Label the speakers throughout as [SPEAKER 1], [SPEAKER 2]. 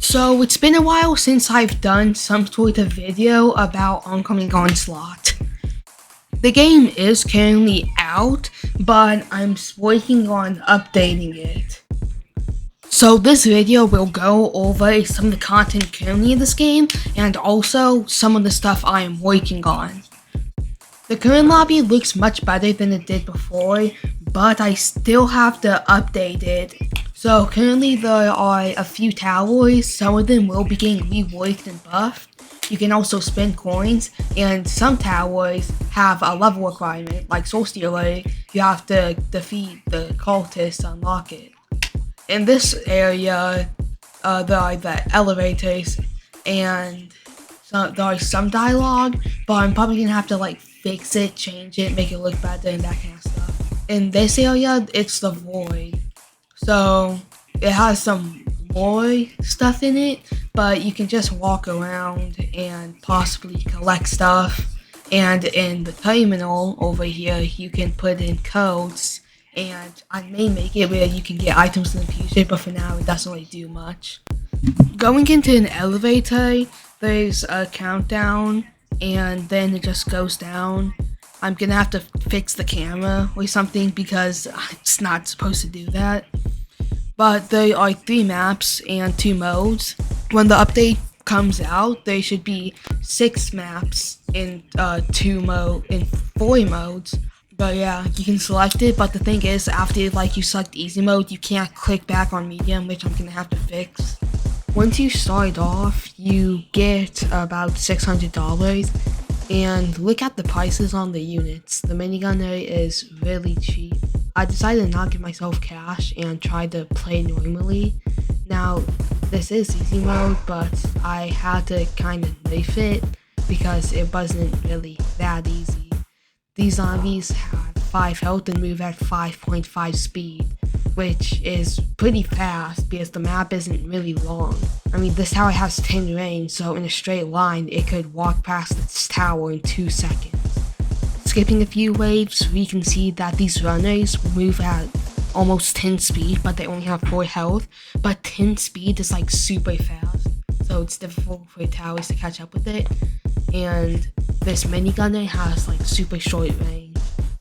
[SPEAKER 1] So it's been a while since I've done some sort of video about Oncoming Onslaught. The game is currently out, but I'm working on updating it. So this video will go over some of the content currently in this game, and also some of the stuff I am working on. The current lobby looks much better than it did before, but I still have to update it. So currently there are a few towers, some of them will be getting reworked and buffed. You can also spend coins, and some towers have a level requirement, like Soul Stealer. You have to defeat the cultists to unlock it. In this area, there are the elevators, and there are some dialogue, but I'm probably gonna have to fix it, change it, make it look better, and that kind of stuff. In this area, it's the void. So it has some lore stuff in it, but you can just walk around and possibly collect stuff. And in the terminal over here, you can put in codes, and I may make it where you can get items in the future, but for now it doesn't really do much. Going into an elevator, there's a countdown, and then it just goes down. I'm gonna have to fix the camera or something because it's not supposed to do that. But there are 3 maps and 2 modes. When the update comes out, there should be 6 maps in 4 modes. But yeah, you can select it, but the thing is, after you select easy mode, you can't click back on medium, which I'm gonna have to fix. Once you start off, you get about $600, and look at the prices on the units. The minigunner is really cheap. I decided to not give myself cash and try to play normally. Now, this is easy mode, but I had to kind of nerf it because it wasn't really that easy. These zombies have 5 health and move at 5.5 speed, which is pretty fast because the map isn't really long. I mean, this tower has 10 range, so in a straight line, it could walk past this tower in 2 seconds. Skipping a few waves, we can see that these runners move at almost 10 speed, but they only have 4 health. But 10 speed is super fast, so it's difficult for towers to catch up with it. And this minigunner has super short range,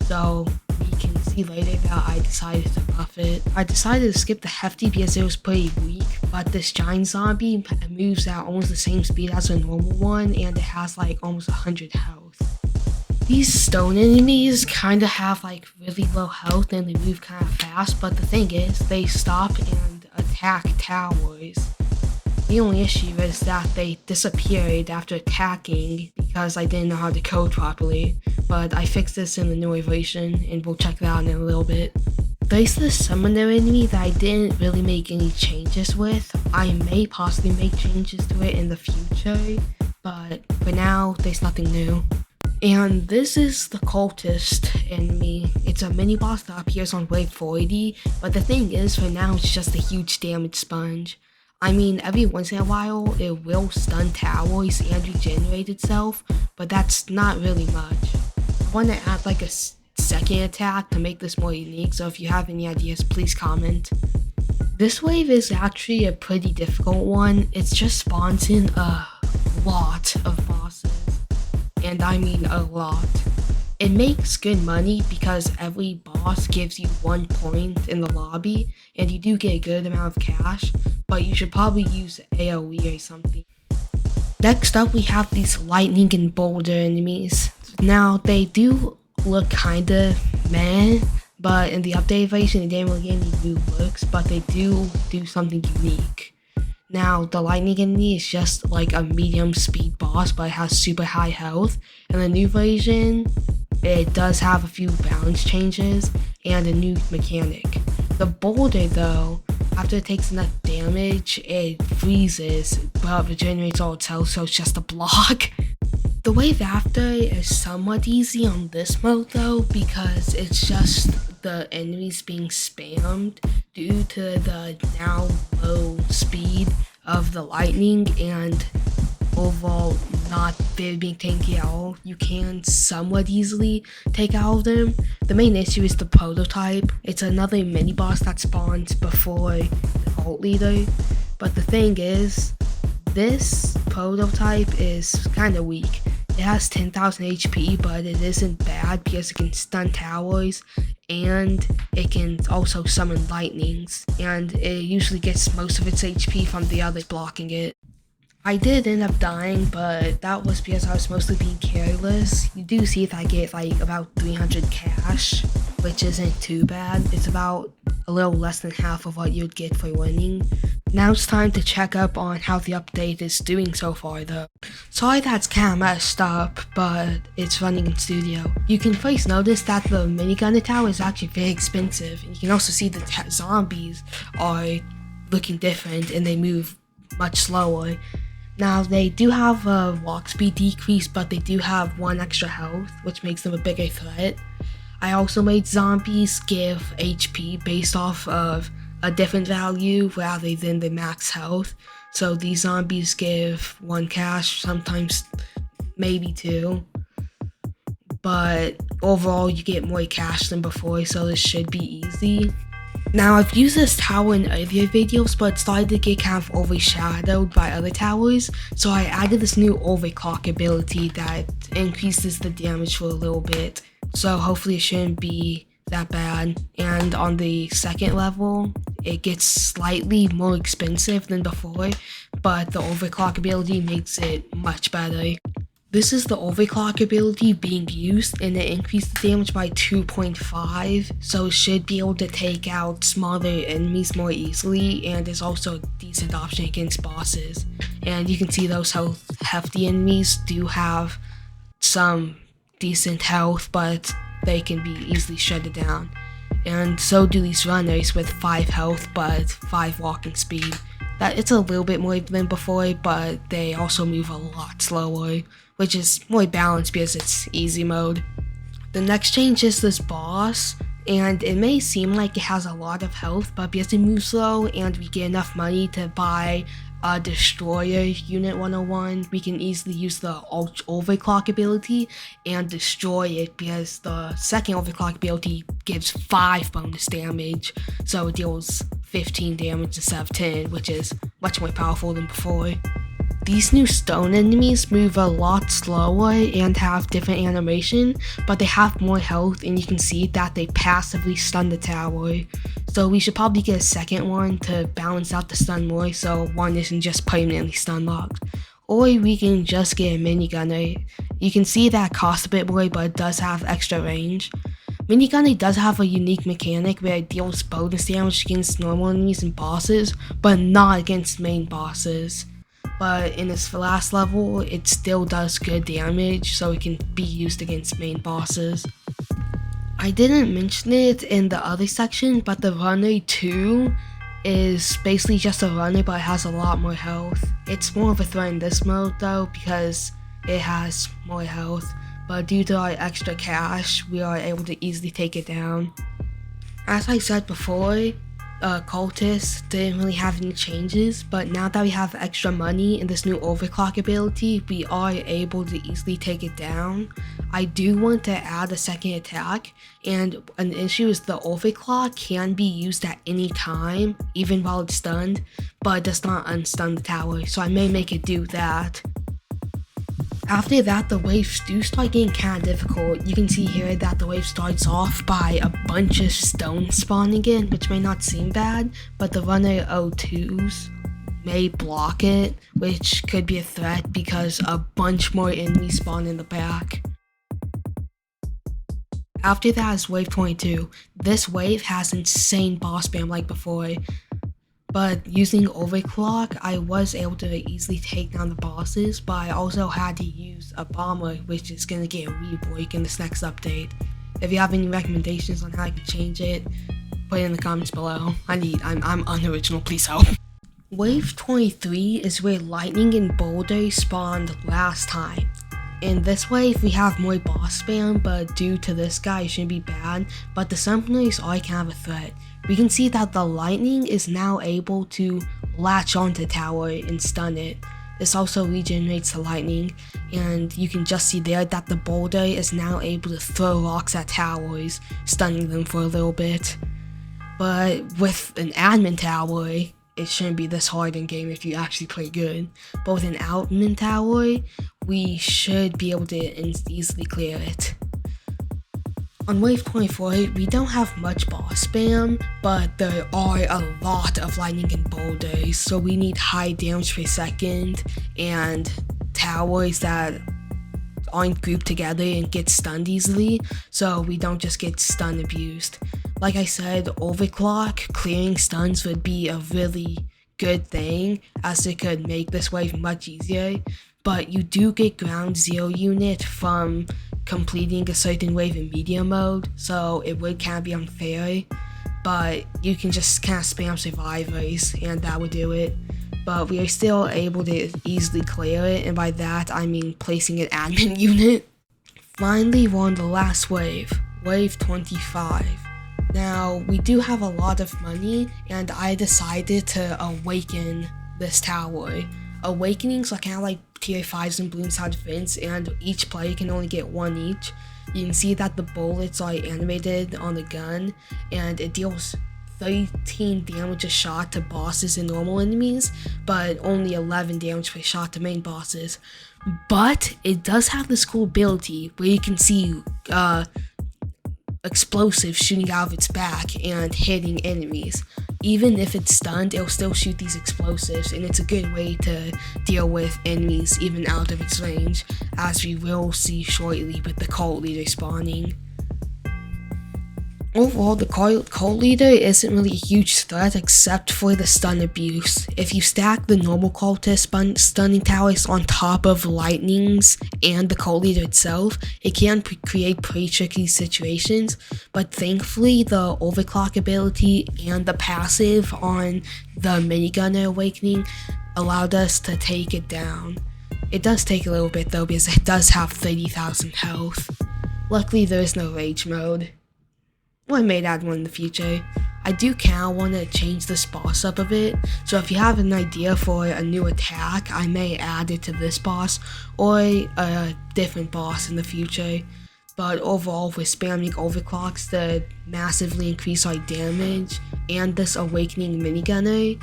[SPEAKER 1] so we can see later that I decided to buff it. I decided to skip the hefty because it was pretty weak, but this giant zombie moves at almost the same speed as a normal one, and it has almost 100 health. These stone enemies kind of have really low health and they move kind of fast, but the thing is, they stop and attack towers. The only issue is that they disappeared after attacking because I didn't know how to code properly, but I fixed this in the newer version and we'll check that out in a little bit. There's this summoner enemy that I didn't really make any changes with. I may possibly make changes to it in the future, but for now, there's nothing new. And this is the cultist enemy. It's a mini boss that appears on wave 40, but the thing is, for now it's just a huge damage sponge. I mean, every once in a while it will stun towers and regenerate itself, but that's not really much. I want to add a second attack to make this more unique, so if you have any ideas, please comment. This wave is actually a pretty difficult one. It just spawns in a lot of bosses. And I mean a lot. It makes good money because every boss gives you 1 point in the lobby, and you do get a good amount of cash, but you should probably use AoE or something. Next up, we have these lightning and boulder enemies. Now, they do look kinda meh, but in the update version, they didn't really get any new looks, but they do something unique. Now, the lightning enemy is just a medium speed boss, but it has super high health. In the new version, it does have a few balance changes and a new mechanic. The boulder though, after it takes enough damage, it freezes, but regenerates all its health, so it's just a block. The wave after is somewhat easy on this mode though, because it's just the enemies being spammed due to the now low speed of the lightning and overall not very being tanky at all. You can somewhat easily take out of them. The main issue is the prototype. It's another mini boss that spawns before the cult leader. But the thing is, this prototype is kind of weak. It has 10,000 HP, but it isn't bad because it can stun towers and it can also summon lightnings, and it usually gets most of its HP from the others blocking it. I did end up dying, but that was because I was mostly being careless. You do see that I get like about 300 cash, which isn't too bad. It's about a little less than half of what you'd get for winning. Now it's time to check up on how the update is doing so far though. Sorry that's kinda messed up, but it's running in studio. You can first notice that the minigun tower is actually very expensive, and you can also see the zombies are looking different and they move much slower. Now they do have a walk speed decrease, but they do have 1 extra health, which makes them a bigger threat. I also made zombies give HP based off of a different value rather than the max health. So these zombies give 1 cash, sometimes maybe 2. But overall you get more cash than before, so this should be easy. Now I've used this tower in earlier videos, but it started to get kind of overshadowed by other towers, so I added this new overclock ability that increases the damage for a little bit. So hopefully it shouldn't be that bad. And on the second level, it gets slightly more expensive than before, but the overclock ability makes it much better. This is the overclock ability being used, and it increased the damage by 2.5, so it should be able to take out smaller enemies more easily, and is also a decent option against bosses. And you can see those hefty enemies do have some decent health, but they can be easily shredded down. And so do these runners with 5 health but 5 walking speed. That it's a little bit more than before, but they also move a lot slower, which is more balanced because it's easy mode. The next change is this boss, and it may seem like it has a lot of health, but because it moves slow and we get enough money to buy a destroyer unit 101, we can easily use the overclock ability and destroy it, because the second overclock ability gives 5 bonus damage, so it deals 15 damage instead of 10, which is much more powerful than before. These new stone enemies move a lot slower and have different animation, but they have more health, and you can see that they passively stun the tower. So we should probably get a second one to balance out the stun more, so one isn't just permanently stun locked. Or we can just get a minigunner. You can see that it costs a bit more, but it does have extra range. Minigunner does have a unique mechanic where it deals bonus damage against normal enemies and bosses, but not against main bosses. But in its last level, it still does good damage, so it can be used against main bosses. I didn't mention it in the other section, but the runner 2 is basically just a runner, but it has a lot more health. It's more of a threat in this mode though, because it has more health, but due to our extra cash, we are able to easily take it down. As I said before, cultists didn't really have any changes, but now that we have extra money and this new overclock ability, we are able to easily take it down. I do want to add a second attack, and an issue is the overclock can be used at any time, even while it's stunned, but it does not unstun the tower, so I may make it do that. After that, the waves do start getting kind of difficult. You can see here that the wave starts off by a bunch of stones spawning in, which may not seem bad, but the runner O2s may block it, which could be a threat because a bunch more enemies spawn in the back. After that is wave 22. This wave has insane boss spam like before, but using overclock, I was able to easily take down the bosses, but I also had to use a bomber, which is going to get a rework in this next update. If you have any recommendations on how I can change it, put it in the comments below. I'm unoriginal, please help. Wave 23 is where lightning and boulders spawned last time. In this wave, we have more boss spam, but due to this guy, it shouldn't be bad, but the summoners are kind of a threat. We can see that the lightning is now able to latch onto the tower and stun it. This also regenerates the lightning, and you can just see there that the boulder is now able to throw rocks at towers, stunning them for a little bit. But with an admin tower, it shouldn't be this hard in game if you actually play good. But with an Oncoming Tower, we should be able to easily clear it. On wave 24, we don't have much boss spam, but there are a lot of lightning and boulders, so we need high damage per second and towers that aren't grouped together and get stunned easily, so we don't just get stun abused. Like I said, overclock clearing stuns would be a really good thing, as it could make this wave much easier, but you do get ground 0 unit from completing a certain wave in medium mode, so it would kind of be unfair, but you can just kind of spam survivors and that would do it. But we are still able to easily clear it, and by that I mean placing an admin unit. Finally, we're on the last wave, wave 25. Now, we do have a lot of money, and I decided to awaken this tower. Awakenings are kind of like tier 5s and Bloom Side Defense, and each player can only get one each. You can see that the bullets are animated on the gun, and it deals 13 damage a shot to bosses and normal enemies, but only 11 damage per shot to main bosses. But it does have this cool ability where you can see explosives shooting out of its back and hitting enemies. Even if it's stunned, it'll still shoot these explosives, and it's a good way to deal with enemies even out of its range, as we will see shortly with the cult leader spawning. Overall, the cult leader isn't really a huge threat except for the stun abuse. If you stack the normal cultist stunning towers on top of lightnings and the cult leader itself, it can create pretty tricky situations, but thankfully the overclock ability and the passive on the minigunner awakening allowed us to take it down. It does take a little bit though, because it does have 30,000 health. Luckily there is no rage mode. Well, I may add one in the future. I do kind of want to change this boss up a bit, so if you have an idea for a new attack, I may add it to this boss or a different boss in the future. But overall, we're spamming overclocks to massively increase our damage and this awakening minigunner.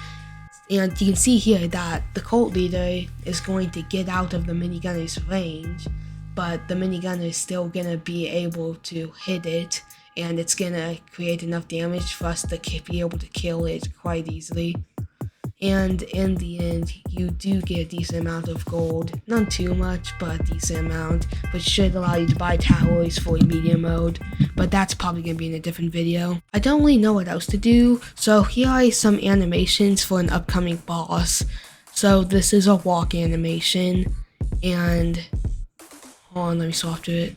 [SPEAKER 1] And you can see here that the cult leader is going to get out of the minigunner's range, but the minigunner is still going to be able to hit it, and it's gonna create enough damage for us to be able to kill it quite easily. And in the end, you do get a decent amount of gold. Not too much, but a decent amount, which should allow you to buy towers for medium mode, but that's probably gonna be in a different video. I don't really know what else to do, so here are some animations for an upcoming boss. So this is a walk animation, and hold on, let me swap to it.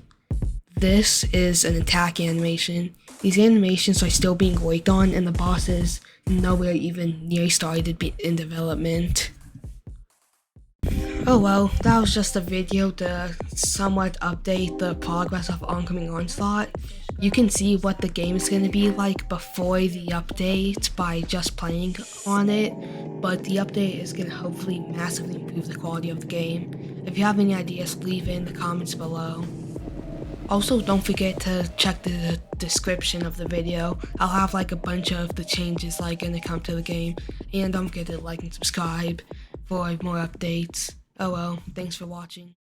[SPEAKER 1] This is an attack animation. These animations are still being worked on, and the boss is nowhere even near started in development. Oh well, that was just a video to somewhat update the progress of Oncoming Onslaught. You can see what the game is going to be like before the update by just playing on it, but the update is going to hopefully massively improve the quality of the game. If you have any ideas, leave it in the comments below. Also, don't forget to check the description of the video. I'll have like a bunch of the changes like gonna come to the game, and don't forget to like and subscribe for more updates. Oh well, thanks for watching.